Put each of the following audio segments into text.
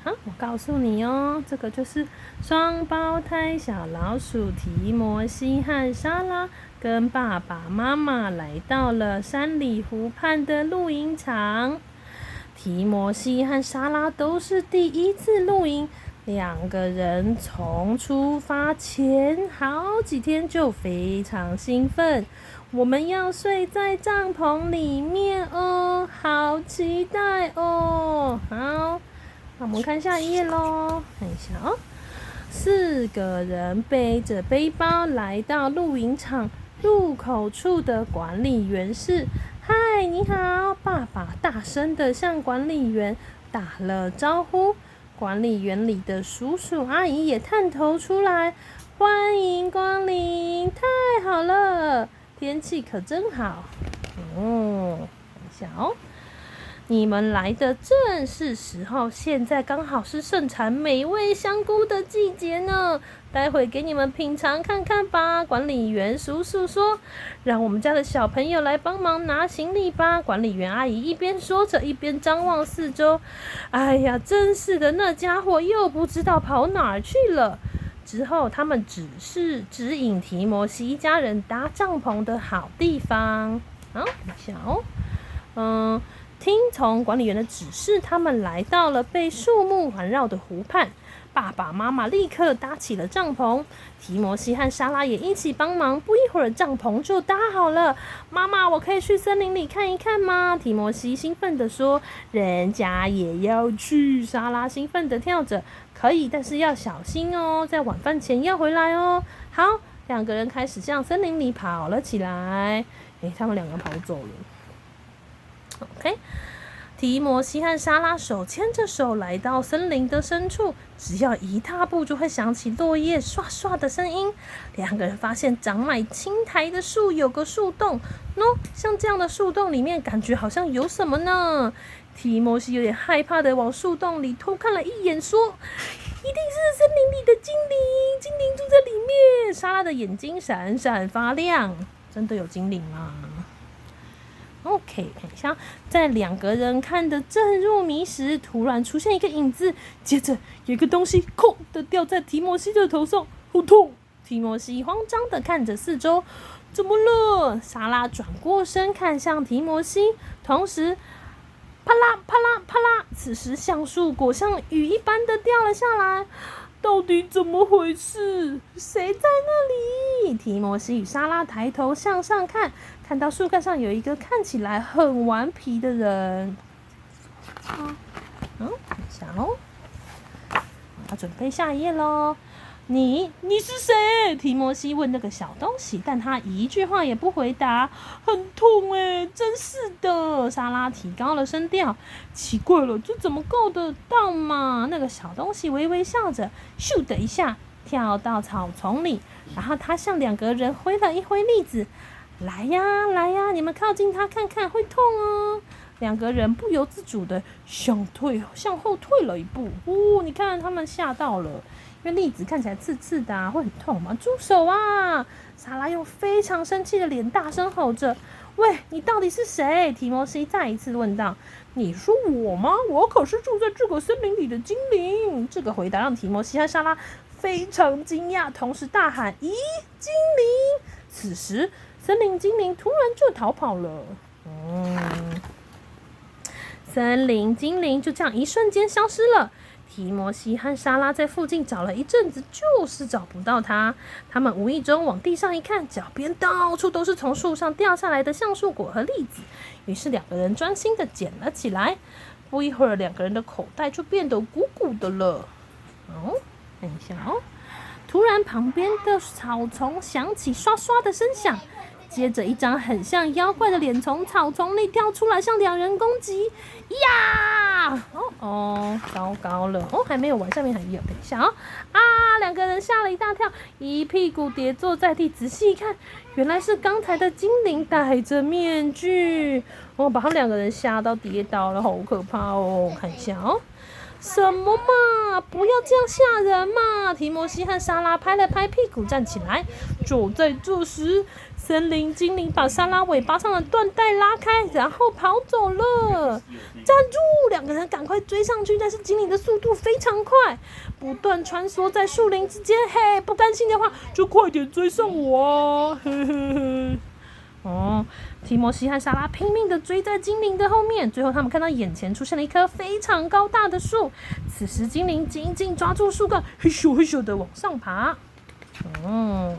好，我告诉你哦，这个就是双胞胎小老鼠提摩西和莎拉跟爸爸妈妈来到了山里湖畔的露营场。提摩西和莎拉都是第一次露营，两个人从出发前好几天就非常兴奋。我们要睡在帐篷里面哦，好期待哦！好，那我们看下一页咯，看一下哦。4个人背着背包来到露营场入口处的管理员室。嗨，你好！爸爸大声地向管理员打了招呼。管理员里的叔叔阿姨也探头出来，欢迎光临！太好了，天气可真好。看一下哦。你们来的正是时候，现在刚好是盛产美味香菇的季节呢。待会给你们品尝看看吧。管理员叔叔说：“让我们家的小朋友来帮忙拿行李吧。”管理员阿姨一边说着，一边张望四周。哎呀，真是的，那家伙又不知道跑哪儿去了。之后，他们只是指引提摩西一家人搭帐篷的好地方。好，等一下哦。听从管理员的指示，他们来到了被树木环绕的湖畔。爸爸妈妈立刻搭起了帐篷，提摩西和莎拉也一起帮忙。不一会儿，帐篷就搭好了。妈妈，我可以去森林里看一看吗？提摩西兴奋地说。人家也要去。莎拉兴奋地跳着。可以，但是要小心哦，在晚饭前要回来哦。好，两个人开始向森林里跑了起来。他们两个跑走了。OK， 提摩西和莎拉手牵着手来到森林的深处，只要一踏步就会响起落叶刷刷的声音。两个人发现长满青苔的树有个树洞，像这样的树洞里面感觉好像有什么呢？提摩西有点害怕的往树洞里偷看了一眼，说：“一定是森林里的精灵，精灵住在里面。”莎拉的眼睛闪闪发亮，真的有精灵吗？OK， 看一下，在两个人看得正入迷时，突然出现一个影子，接着有一个东西“哐”的掉在提摩西的头上，好痛！提摩西慌张的看着四周，怎么了？莎拉转过身看向提摩西，同时啪啦啪啦啪啦，此时橡树果像雨一般的掉了下来。到底怎么回事？谁在那里？提摩西与莎拉抬头向上看，看到树干上有一个看起来很顽皮的人。等一下哦，要准备下一页咯。你是谁？提摩西问那个小东西，但他一句话也不回答。很痛真是的。莎拉提高了声调。奇怪了，这怎么够得到嘛？那个小东西微微笑着，咻的一下跳到草丛里，然后他向两个人挥了一挥栗子。来呀来呀，你们靠近他看看，会痛哦。两个人不由自主的向后退了一步。你看他们吓到了，因为栗子看起来刺刺的会很痛吗？住手啊！莎拉用非常生气的脸大声吼着。喂，你到底是谁？提摩西再一次问道。你说我吗？我可是住在这个森林里的精灵。这个回答让提摩西和莎拉非常惊讶，同时大喊：咦，精灵！此时森林精灵突然就逃跑了。森林精灵就这样一瞬间消失了。提摩西和莎拉在附近找了一阵子，就是找不到它。他们无意中往地上一看，脚边到处都是从树上掉下来的橡树果和栗子。于是两个人专心的捡了起来。不一会儿，两个人的口袋就变得鼓鼓的了。看一下哦。突然，旁边的草丛响起刷刷的声响。接着，一张很像妖怪的脸从草丛里跳出来，向两人攻击。呀！糟糕了！还没有完，下面还有。等一下两个人吓了一大跳，一屁股跌坐在地。仔细一看，原来是刚才的精灵戴着面具。把他们两个人吓到跌倒了，好可怕哦！看一下什么嘛，不要这样吓人嘛！提摩西和莎拉拍了拍屁股站起来。就在这时，森林精灵把莎拉尾巴上的缎带拉开，然后跑走了。站住！两个人赶快追上去，但是精灵的速度非常快，不断穿梭在树林之间。嘿，不甘心的话，就快点追上我啊！嘿嘿嘿。提摩西和莎拉拼命地追在精灵的后面，最后他们看到眼前出现了一棵非常高大的树。此时精灵紧紧抓住树干，嘿咻嘿咻地往上爬。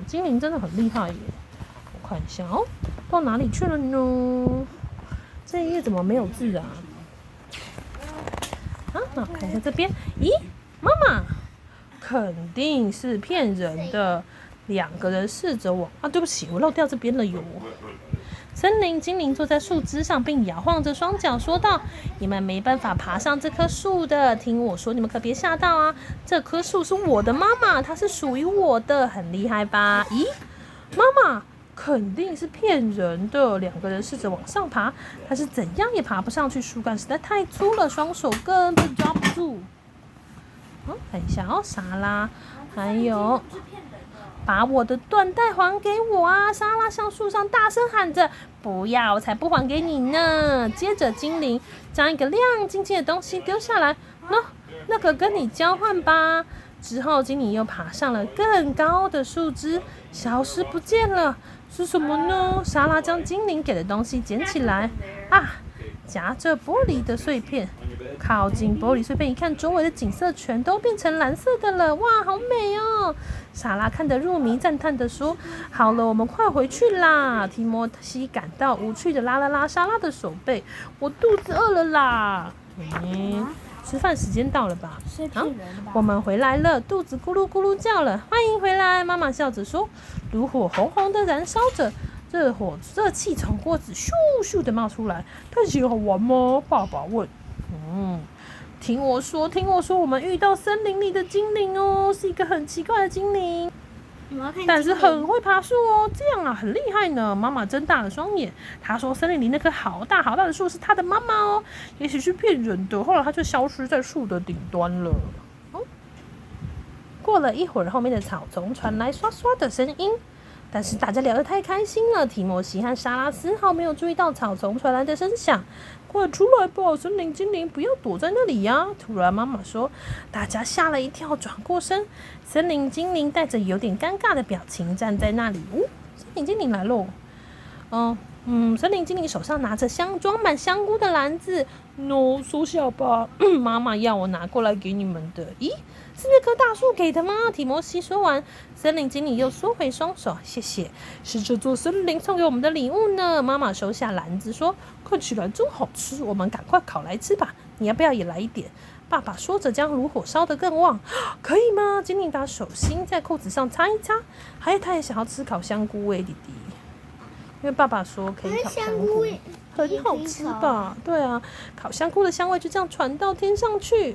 精灵真的很厉害耶！我看一下到哪里去了呢？这一页怎么没有字啊？那我看一下这边。咦，妈妈，肯定是骗人的。两个人试着往对不起，我漏掉这边了哟。森林精灵坐在树枝上，并摇晃着双脚，说道：“你们没办法爬上这棵树的，听我说，你们可别吓到啊！这棵树是我的妈妈，它是属于我的，很厉害吧？”咦，妈妈肯定是骗人的。两个人试着往上爬，但是怎样也爬不上去，树干实在太粗了，双手根本抓不住。看一下莎拉，还有。把我的缎带还给我啊！莎拉向树上大声喊着：“不要，我才不还给你呢！”接着，精灵将一个亮晶晶的东西丢下来，那个跟你交换吧。之后，精灵又爬上了更高的树枝，消失不见了。是什么呢？莎拉将精灵给的东西捡起来，夹着玻璃的碎片。靠近玻璃碎片一看，周围的景色全都变成蓝色的了。哇，好美哦！莎拉看得入迷，赞叹地说：“好了，我们快回去啦！”提摩西感到无趣的拉了拉莎拉的手背：“我肚子饿了啦！”吃饭时间到了吧？我们回来了，肚子咕噜咕噜叫了。欢迎回来，妈妈笑着说。炉火红红的燃烧着。热气从锅子咻咻的冒出来，看起来好玩吗？爸爸问。听我说，我们遇到森林里的精灵哦，是一个很奇怪的精灵，但是很会爬树哦，这样很厉害呢。妈妈睁大了双眼，她说森林里那棵好大好大的树是她的妈妈哦，也许是骗人的。后来她就消失在树的顶端了。过了一会儿，后面的草丛传来刷刷的声音。但是大家聊得太开心了，提摩西和莎拉丝毫没有注意到草丛传来的声响。快出来吧，森林精灵，不要躲在那里呀！突然妈妈说，大家吓了一跳，转过身。森林精灵带着有点尴尬的表情站在那里。森林精灵来喽！森林精灵手上拿着装满香菇的篮子。收下吧，妈妈要我拿过来给你们的。咦，是那棵大树给的吗？提摩西说完，森林精灵又缩回双手，谢谢，是这座森林送给我们的礼物呢。妈妈收下篮子说，看起来真好吃，我们赶快烤来吃吧。你要不要也来一点？爸爸说着将炉火烧得更旺。可以吗？精灵把手心在裤子上擦一擦，他也想要吃烤香菇弟弟。因为爸爸说可以烤香菇，很好吃吧？对啊，烤香菇的香味就这样传到天上去。